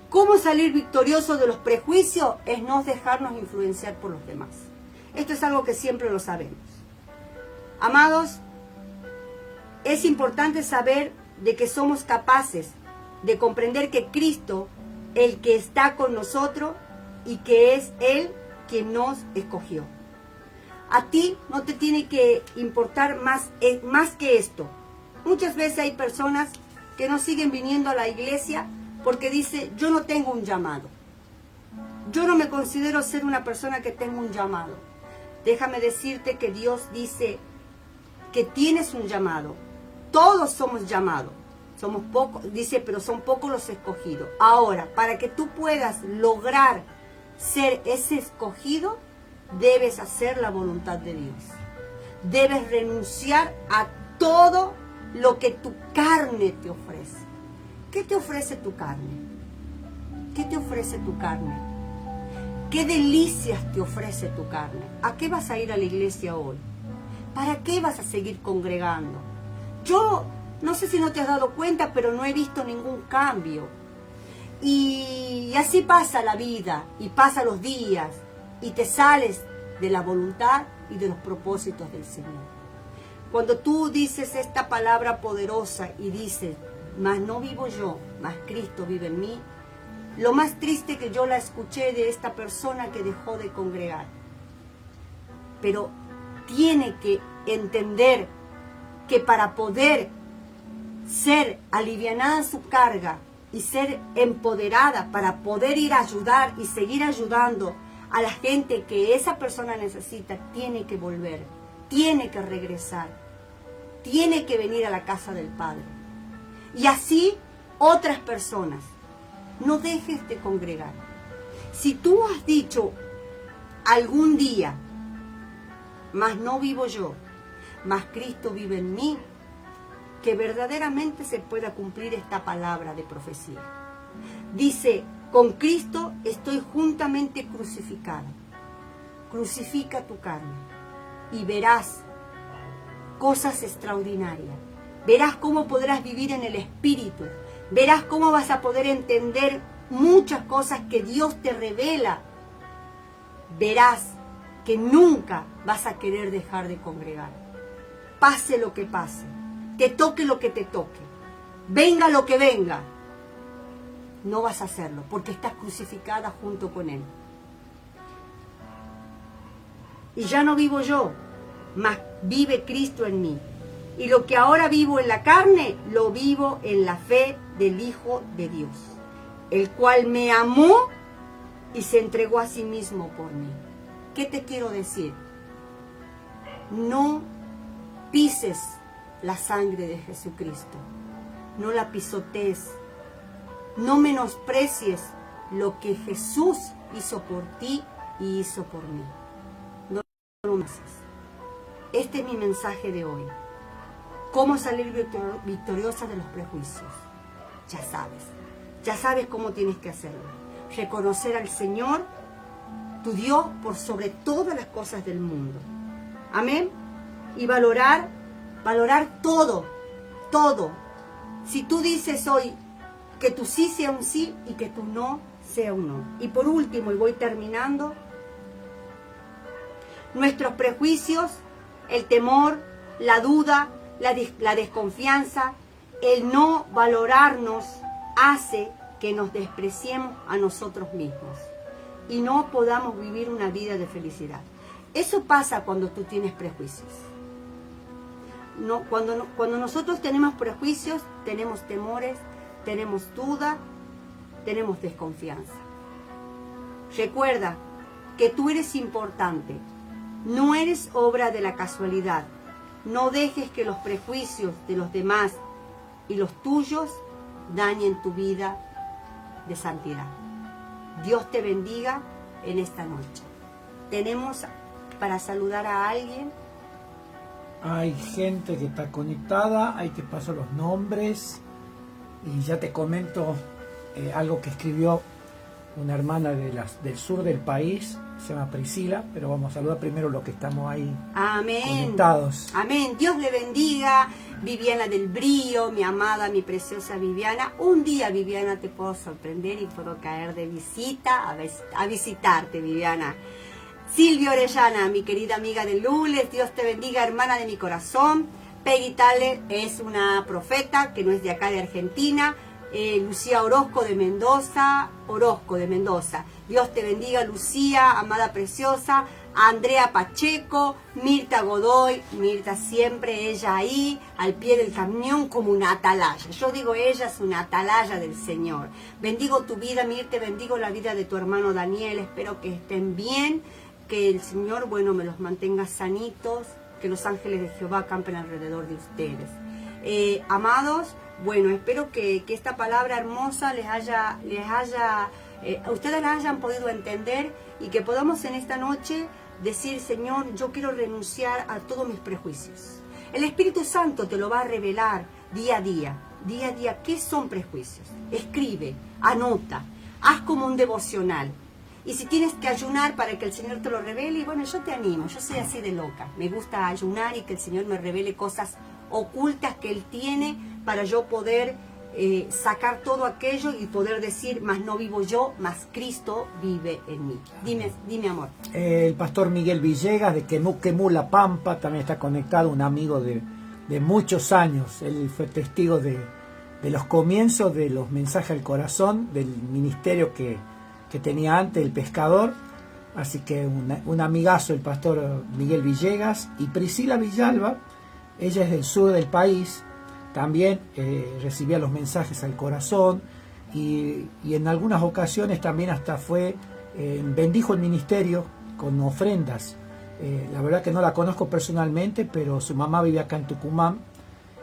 ¿Cómo salir victorioso de los prejuicios? Es no dejarnos influenciar por los demás. Esto es algo que siempre lo sabemos. Amados, es importante saber de que somos capaces de comprender que Cristo, el que está con nosotros, y que es Él quien nos escogió. A ti no te tiene que importar más que esto. Muchas veces hay personas que no siguen viniendo a la iglesia porque dice, yo no tengo un llamado. Yo no me considero ser una persona que tenga un llamado. Déjame decirte que Dios dice que tienes un llamado. Todos somos llamados. Somos pocos, dice, pero son pocos los escogidos. Ahora, para que tú puedas lograr ser ese escogido, debes hacer la voluntad de Dios. Debes renunciar a todo lo que tu carne te ofrece. ¿Qué te ofrece tu carne? ¿Qué te ofrece tu carne? ¿Qué delicias te ofrece tu carne? ¿A qué vas a ir a la iglesia hoy? ¿Para qué vas a seguir congregando? Yo no sé si no te has dado cuenta, pero no he visto ningún cambio. Y así pasa la vida, y pasan los días, y te sales de la voluntad y de los propósitos del Señor. Cuando tú dices esta palabra poderosa y dices, mas no vivo yo, mas Cristo vive en mí, lo más triste que yo la escuché de esta persona que dejó de congregar. Pero tiene que entender que para poder ser alivianada su carga y ser empoderada para poder ir a ayudar y seguir ayudando a la gente que esa persona necesita, tiene que volver, tiene que regresar, tiene que venir a la casa del Padre. Y así otras personas. No dejes de congregar. Si tú has dicho algún día, mas no vivo yo, mas Cristo vive en mí, que verdaderamente se pueda cumplir esta palabra de profecía. Dice, con Cristo estoy juntamente crucificado. Crucifica tu carne y verás cosas extraordinarias. Verás cómo podrás vivir en el Espíritu. Verás cómo vas a poder entender muchas cosas que Dios te revela. Verás que nunca vas a querer dejar de congregar. Pase lo que pase, te toque lo que te toque, venga lo que venga, no vas a hacerlo porque estás crucificada junto con Él. Y ya no vivo yo, mas vive Cristo en mí. Y lo que ahora vivo en la carne, lo vivo en la fe del Hijo de Dios, el cual me amó y se entregó a sí mismo por mí. ¿Qué te quiero decir? No pises la sangre de Jesucristo, no la pisotees, no menosprecies lo que Jesús hizo por ti y hizo por mí. No lo haces. Este es mi mensaje de hoy. ¿Cómo salir victoriosa de los prejuicios? Ya sabes cómo tienes que hacerlo. Reconocer al Señor, tu Dios, por sobre todas las cosas del mundo. Amén. Y valorar todo. Si tú dices hoy que tu sí sea un sí y que tu no sea un no. Y por último, y voy terminando, nuestros prejuicios, el temor, la duda, la desconfianza, el no valorarnos hace que nos despreciemos a nosotros mismos y no podamos vivir una vida de felicidad. Eso pasa cuando tú tienes prejuicios. Cuando nosotros tenemos prejuicios, tenemos temores, tenemos duda, tenemos desconfianza. Recuerda que tú eres importante, no eres obra de la casualidad. No dejes que los prejuicios de los demás y los tuyos dañen tu vida de santidad. Dios te bendiga en esta noche. Tenemos para saludar a alguien. Hay gente que está conectada, hay que pasar los nombres y ya te comento algo que escribió una hermana del sur del país, se llama Priscila, pero vamos a saludar primero los que estamos ahí. Amén. Conectados. Amén. Dios le bendiga. Viviana del Brío, mi amada, mi preciosa Viviana. Un día, Viviana, te puedo sorprender y puedo caer de visita a visitarte, Viviana. Silvia Orellana, mi querida amiga de Lules, Dios te bendiga, hermana de mi corazón. Peggy Tale es una profeta que no es de acá de Argentina. Lucía Orozco de Mendoza, Dios te bendiga, Lucía, amada preciosa. Andrea Pacheco, Mirta Godoy, Mirta siempre ella ahí, al pie del camión como una atalaya. Yo digo, ella es una atalaya del Señor. Bendigo tu vida, Mirta, bendigo la vida de tu hermano Daniel, espero que estén bien, que el Señor, bueno, me los mantenga sanitos, que los ángeles de Jehová acampen alrededor de ustedes. Amados, bueno, espero que esta palabra hermosa ustedes la hayan podido entender y que podamos en esta noche decir, Señor, yo quiero renunciar a todos mis prejuicios. El Espíritu Santo te lo va a revelar día a día, ¿qué son prejuicios? Escribe, anota, haz como un devocional. Y si tienes que ayunar para que el Señor te lo revele, y bueno, yo te animo, yo soy así de loca. Me gusta ayunar y que el Señor me revele cosas ocultas que Él tiene para yo poder sacar todo aquello y poder decir, más no vivo yo, más Cristo vive en mí. Dime amor. El pastor Miguel Villegas de Quemú, La Pampa, también está conectado, un amigo de muchos años. Él fue testigo de los comienzos de los mensajes al corazón, del ministerio que tenía antes, el pescador. Así que un amigazo, el pastor Miguel Villegas. Y Priscila Villalba, ella es del sur del país, también recibía los mensajes al corazón y en algunas ocasiones también hasta bendijo el ministerio con ofrendas. La verdad que no la conozco personalmente, pero su mamá vive acá en Tucumán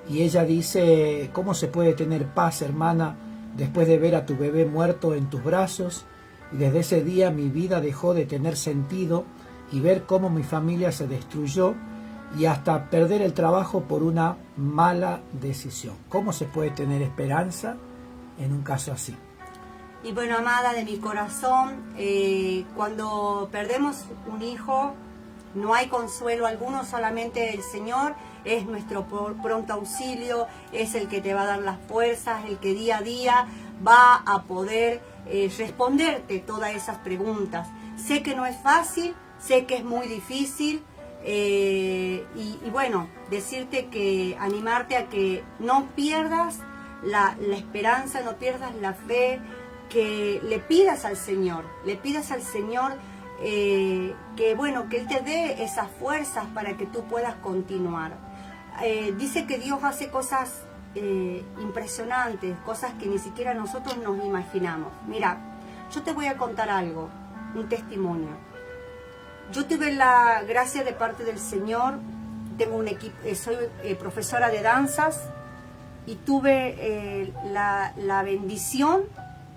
y ella dice, ¿cómo se puede tener paz, hermana, después de ver a tu bebé muerto en tus brazos? Y desde ese día mi vida dejó de tener sentido y ver cómo mi familia se destruyó y hasta perder el trabajo por una mala decisión. ¿Cómo se puede tener esperanza en un caso así? Y bueno, amada de mi corazón, cuando perdemos un hijo, No hay consuelo alguno, solamente el Señor es nuestro pronto auxilio, es el que te va a dar las fuerzas, el que día a día va a poder responderte todas esas preguntas. Sé que no es fácil, sé que es muy difícil, y bueno, decirte que, animarte a que no pierdas la esperanza, no pierdas la fe, que le pidas al Señor, que bueno, que Él te dé esas fuerzas para que tú puedas continuar. Dice que Dios hace cosas impresionantes, cosas que ni siquiera nosotros nos imaginamos. Mira, yo te voy a contar algo, un testimonio. Yo tuve la gracia de parte del Señor, tengo un equipo, soy profesora de danzas y tuve la bendición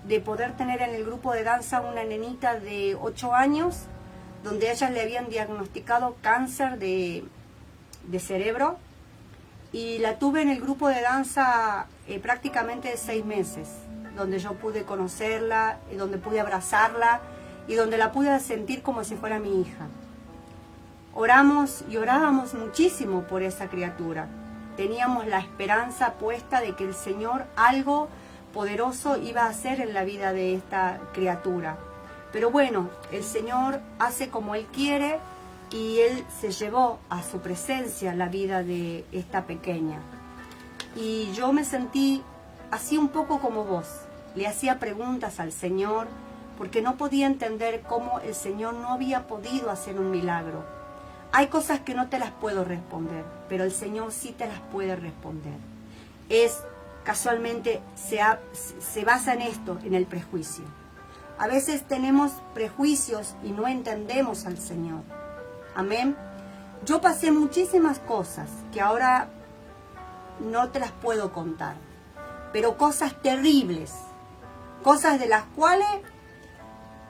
de poder tener en el grupo de danza una nenita de 8 años, donde a ella le habían diagnosticado cáncer de cerebro, y la tuve en el grupo de danza prácticamente 6 meses, donde yo pude conocerla, donde pude abrazarla y donde la pude sentir como si fuera mi hija. Oramos y orábamos muchísimo por esa criatura. Teníamos la esperanza puesta de que el Señor algo poderoso iba a hacer en la vida de esta criatura. Pero bueno, el Señor hace como Él quiere y Él se llevó a su presencia la vida de esta pequeña. Y yo me sentí así un poco como vos. Le hacía preguntas al Señor porque no podía entender cómo el Señor no había podido hacer un milagro. Hay cosas que no te las puedo responder, pero el Señor sí te las puede responder. Casualmente se basa en esto, en el prejuicio. A veces tenemos prejuicios y no entendemos al Señor. Amén. Yo pasé muchísimas cosas que ahora no te las puedo contar, pero cosas terribles, cosas de las cuales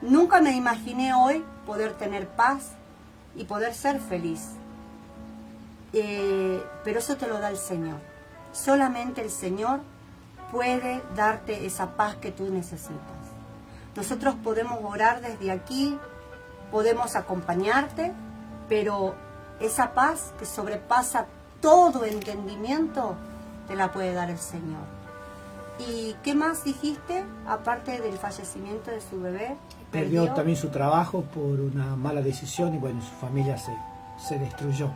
nunca me imaginé hoy poder tener paz y poder ser feliz. Pero eso te lo da el Señor. Solamente el Señor puede darte esa paz que tú necesitas. Nosotros podemos orar desde aquí, podemos acompañarte, pero esa paz que sobrepasa todo entendimiento, te la puede dar el Señor. ¿Y qué más dijiste, aparte del fallecimiento de su bebé? Perdió también su trabajo por una mala decisión y bueno, su familia se destruyó.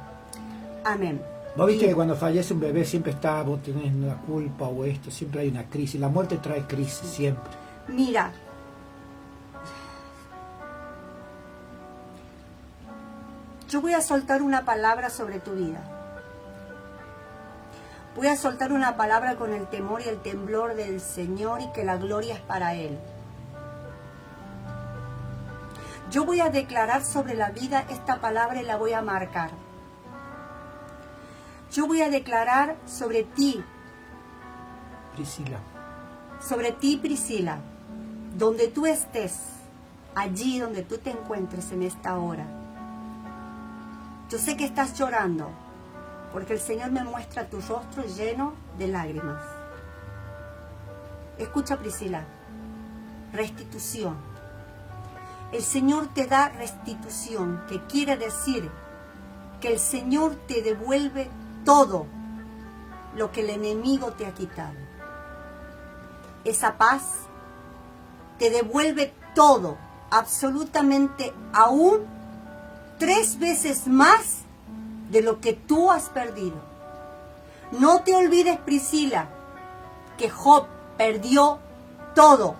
Amén. Vos viste que cuando fallece un bebé siempre está, vos tenés la culpa o esto, siempre hay una crisis. La muerte trae crisis, siempre. Mira, yo voy a soltar una palabra sobre tu vida. Voy a soltar una palabra con el temor y el temblor del Señor y que la gloria es para Él. Yo voy a declarar sobre la vida esta palabra y la voy a marcar. Yo voy a declarar sobre ti, Priscila. Sobre ti, Priscila, donde tú estés, allí donde tú te encuentres en esta hora. Yo sé que estás llorando, porque el Señor me muestra tu rostro lleno de lágrimas. Escucha, Priscila, restitución. El Señor te da restitución, que quiere decir que el Señor te devuelve todo lo que el enemigo te ha quitado. Esa paz te devuelve todo, absolutamente, aún 3 veces más de lo que tú has perdido. No te olvides, Priscila, que Job perdió todo,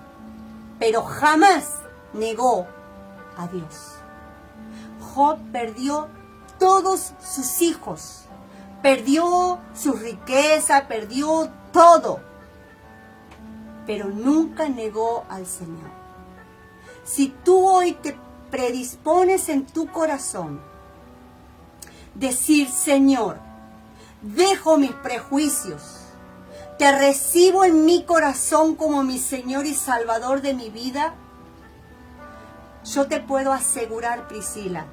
pero jamás negó a Dios. Job perdió todos sus hijos, perdió su riqueza, perdió todo, pero nunca negó al Señor. Si tú hoy te predispones en tu corazón decir: Señor, dejo mis prejuicios, te recibo en mi corazón como mi Señor y Salvador de mi vida, yo te puedo asegurar, Priscila,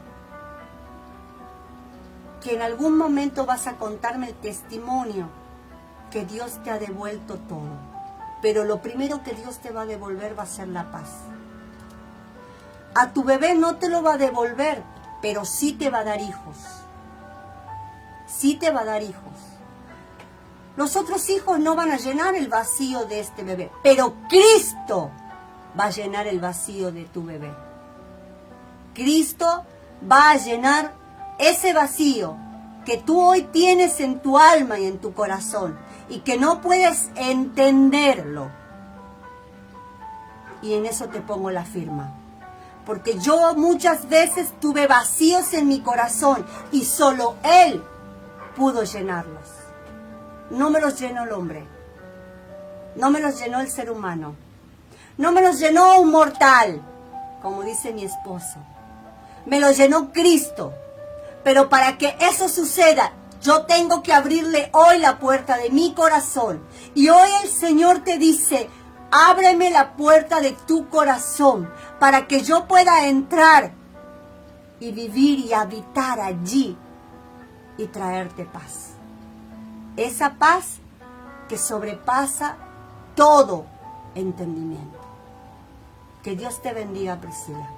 que en algún momento vas a contarme el testimonio que Dios te ha devuelto todo. Pero lo primero que Dios te va a devolver va a ser la paz. A tu bebé no te lo va a devolver, pero sí te va a dar hijos. Sí te va a dar hijos. Los otros hijos no van a llenar el vacío de este bebé, pero Cristo va a llenar el vacío de tu bebé. Cristo va a llenar ese vacío que tú hoy tienes en tu alma y en tu corazón y que no puedes entenderlo. Y en eso te pongo la firma. Porque yo muchas veces tuve vacíos en mi corazón y solo Él pudo llenarlos. No me los llenó el hombre. No me los llenó el ser humano. No me los llenó un mortal, como dice mi esposo. Me los llenó Cristo. Pero para que eso suceda, yo tengo que abrirle hoy la puerta de mi corazón. Y hoy el Señor te dice, ábreme la puerta de tu corazón para que yo pueda entrar y vivir y habitar allí y traerte paz. Esa paz que sobrepasa todo entendimiento. Que Dios te bendiga, Priscila.